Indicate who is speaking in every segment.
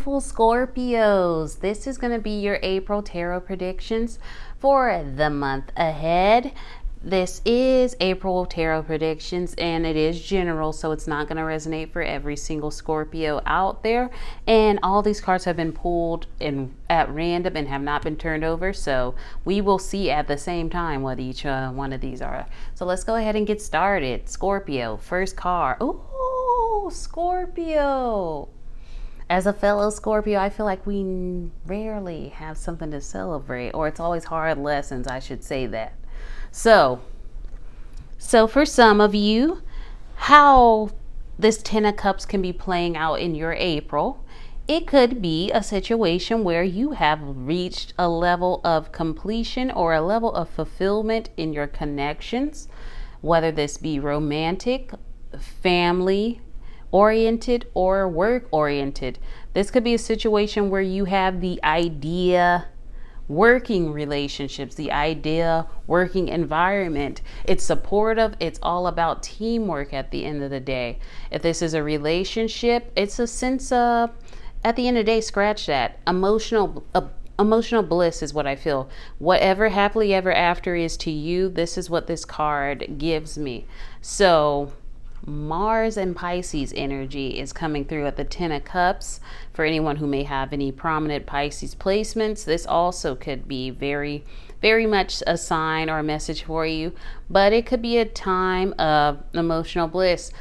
Speaker 1: beautiful Scorpios. This is going to be your April tarot predictions for the month ahead. This is April tarot predictions and it is general, so it's not going to resonate for every single Scorpio out there. And all these cards have been pulled at random and have not been turned over, so we will see at the same time what each one of these are. So let's go ahead and get started. Scorpio, first card. Ooh, Scorpio. As a fellow Scorpio, I feel like we rarely have something to celebrate, or it's always hard lessons, I should say that. So for some of you, how this 10 of Cups can be playing out in your April, it could be a situation where you have reached a level of completion or a level of fulfillment in your connections, whether this be romantic, family oriented, or work oriented. This could be a situation where you have the idea working relationships, the idea working environment. It's supportive. It's all about teamwork at the end of the day. If this is a relationship, it's a sense of, at the end of the day, scratch that. Emotional bliss is what I feel. Whatever happily ever after is to you, this is what this card gives me. So Mars and Pisces energy is coming through at the 10 of Cups. For anyone who may have any prominent Pisces placements, this also could be very, very much a sign or a message for you. But it could be a time of emotional bliss,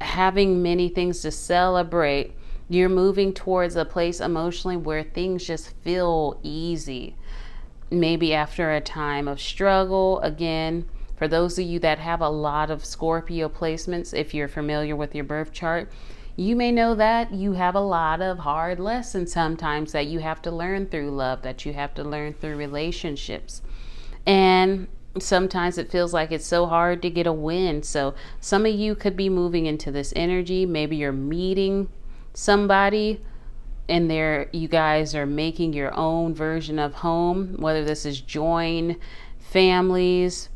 Speaker 1: having many things to celebrate. You're moving towards a place emotionally where things just feel easy. Maybe after a time of struggle, again. For those of you that have a lot of Scorpio placements, if you're familiar with your birth chart, you may know that you have a lot of hard lessons sometimes that you have to learn through love, that you have to learn through relationships. And sometimes it feels like it's so hard to get a win. So some of you could be moving into this energy. Maybe you're meeting somebody and you guys are making your own version of home, whether this is join families.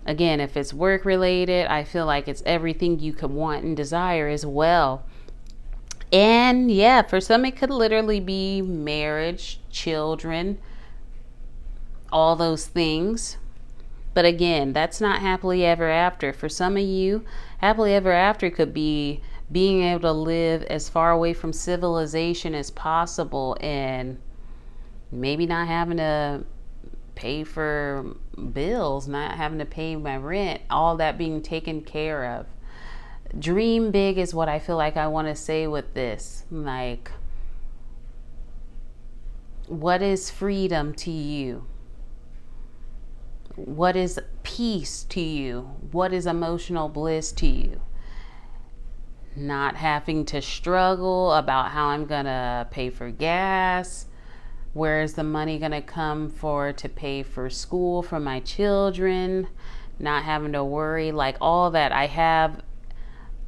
Speaker 1: Again, if it's work related, I feel like it's everything you could want and desire as well. And yeah, for some, it could literally be marriage, children, all those things. But again, that's not happily ever after. For some of you, happily ever after could be being able to live as far away from civilization as possible and maybe not having to pay for bills, not having to pay my rent, all that being taken care of. Dream big is what I feel like I want to say with this. Like, what is freedom to you? What is peace to you? What is emotional bliss to you? Not having to struggle about how I'm gonna pay for gas. Where is the money going to come to pay for school for my children? Not having to worry, like all that. I have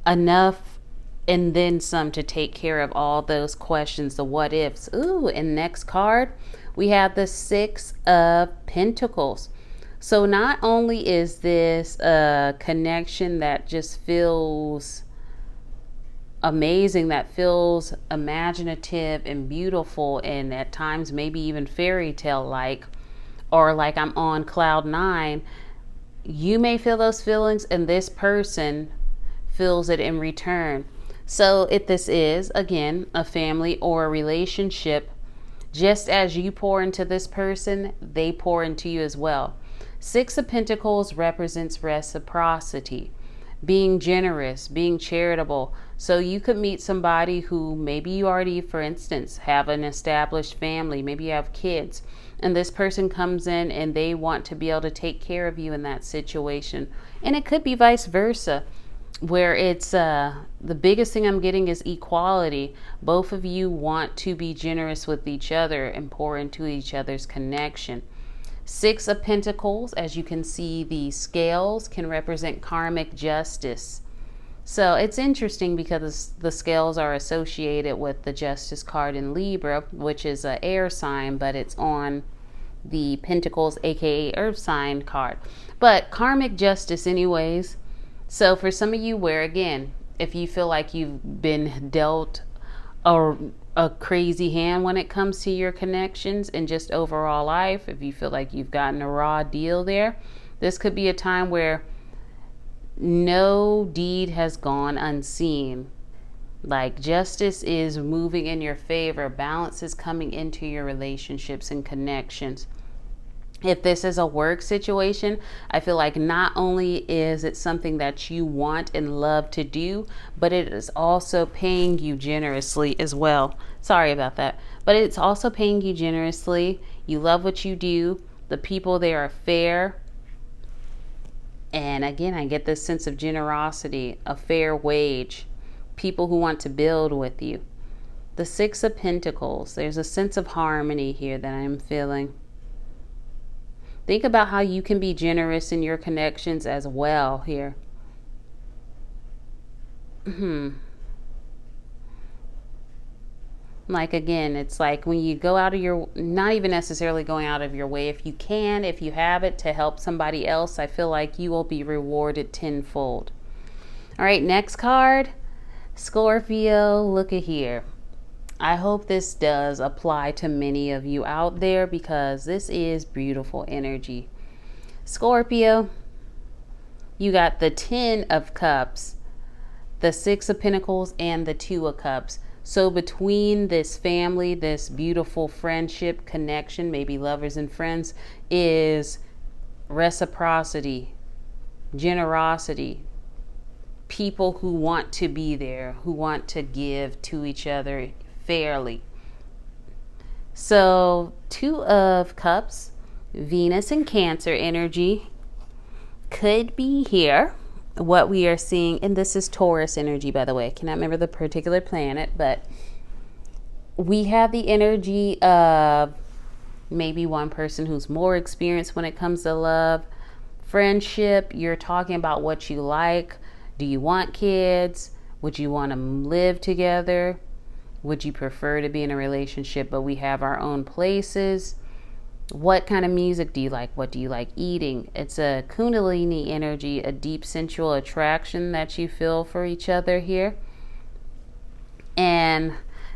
Speaker 1: enough and then some to take care of all those questions, the what ifs. Ooh, and next card, we have the 6 of Pentacles. So not only is this a connection that just feels amazing, that feels imaginative and beautiful, and at times maybe even fairy tale like, or like I'm on cloud 9, you may feel those feelings and this person feels it in return. So if this is, again, a family or a relationship, just as you pour into this person, they pour into you as well. 6 of Pentacles represents reciprocity, being generous, being charitable. So you could meet somebody who maybe you already, for instance, have an established family, maybe you have kids, and this person comes in and they want to be able to take care of you in that situation. And it could be vice versa, where it's the biggest thing I'm getting is equality. Both of you want to be generous with each other and pour into each other's connection. 6 of Pentacles, as you can see, the scales can represent karmic justice. So it's interesting because the scales are associated with the Justice card in Libra, which is an air sign, but it's on the Pentacles, aka Earth sign card. But karmic justice anyways. So for some of you where, again, if you feel like you've been dealt a a crazy hand when it comes to your connections and just overall life. If you feel like you've gotten a raw deal there, this could be a time where no deed has gone unseen. Like justice is moving in your favor, balance is coming into your relationships and connections. If this is a work situation, I feel like not only is it something that you want and love to do, but it is also paying you generously as well. Sorry about that. But it's also paying you generously. You love what you do. The people there are fair. And again, I get this sense of generosity, a fair wage, people who want to build with you. The Six of Pentacles, there's a sense of harmony here that I'm feeling. Think about how you can be generous in your connections as well here. Like again, it's like when you go out of your, not even necessarily going out of your way, if you can, if you have it to help somebody else, I feel like you will be rewarded tenfold. All right, next card, Scorpio, look at here. I hope this does apply to many of you out there because this is beautiful energy. Scorpio, you got the 10 of Cups, the 6 of Pentacles, and the 2 of Cups. So between this family, this beautiful friendship connection, maybe lovers and friends, is reciprocity, generosity, people who want to be there, who want to give to each other fairly. So 2 of Cups, Venus and Cancer energy could be here. What we are seeing, and this is Taurus energy, by the way. I cannot remember the particular planet, but we have the energy of maybe one person who's more experienced when it comes to love, friendship. You're talking about what you like. Do you want kids? Would you want to live together? Would you prefer to be in a relationship, but we have our own places? What kind of music do you like? What do you like eating? It's a Kundalini energy, a deep sensual attraction that you feel for each other here. And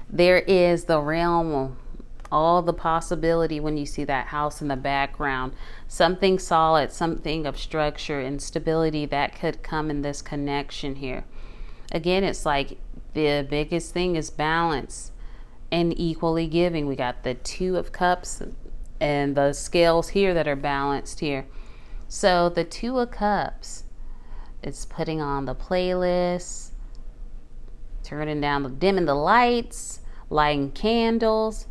Speaker 1: there is the realm, all the possibility when you see that house in the background, something solid, something of structure and stability that could come in this connection here. Again, it's like the biggest thing is balance and equally giving. We got the 2 of Cups and the scales here that are balanced here. So the 2 of Cups, it's putting on the playlist, turning down, dimming the lights, lighting candles.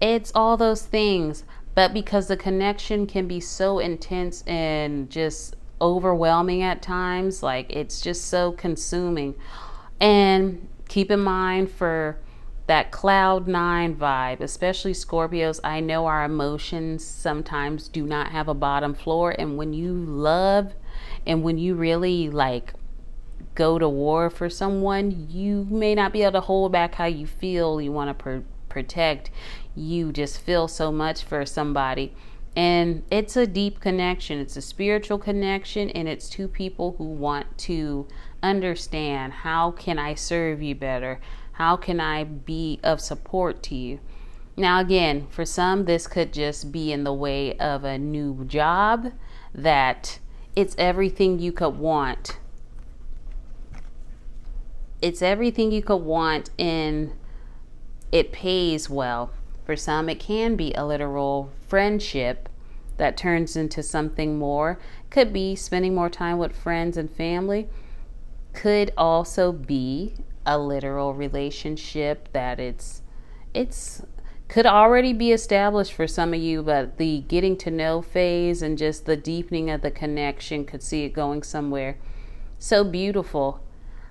Speaker 1: It's all those things. But because the connection can be so intense and just overwhelming at times, like it's just so consuming. And keep in mind for that cloud 9 vibe, especially Scorpios, I know our emotions sometimes do not have a bottom floor. And when you love and when you really like go to war for someone, you may not be able to hold back how you feel. You want to protect. You just feel so much for somebody. And it's a deep connection. It's a spiritual connection. And it's 2 people who want to understand, how can I serve you better? How can I be of support to you? Now, again, for some, this could just be in the way of a new job that it's everything you could want. It's everything you could want and it pays well. For some, it can be a literal friendship that turns into something more. Could be spending more time with friends and family. Could also be a literal relationship that it's could already be established for some of you, but the getting to know phase and just the deepening of the connection could see it going somewhere. So beautiful.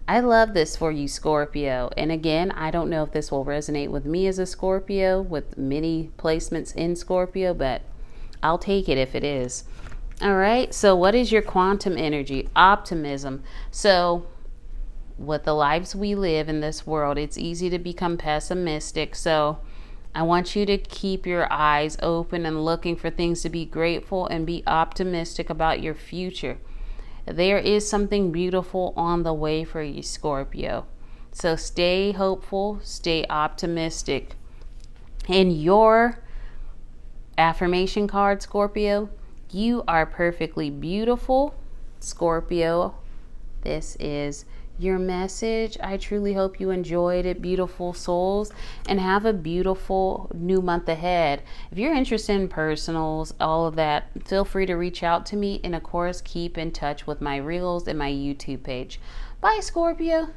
Speaker 1: I love this for you, Scorpio. And again, I don't know if this will resonate with me as a Scorpio with many placements in Scorpio, but I'll take it if it is. All right. So what is your quantum energy? Optimism. So with the lives we live in this world, it's easy to become pessimistic. So I want you to keep your eyes open and looking for things to be grateful and be optimistic about your future. There is something beautiful on the way for you, Scorpio. So stay hopeful, stay optimistic. In your affirmation card, Scorpio, you are perfectly beautiful. Scorpio, this is your message. I truly hope you enjoyed it, beautiful souls, and have a beautiful new month ahead. If you're interested in personals, all of that, feel free to reach out to me, and of course, keep in touch with my reels and my YouTube page. Bye, Scorpio.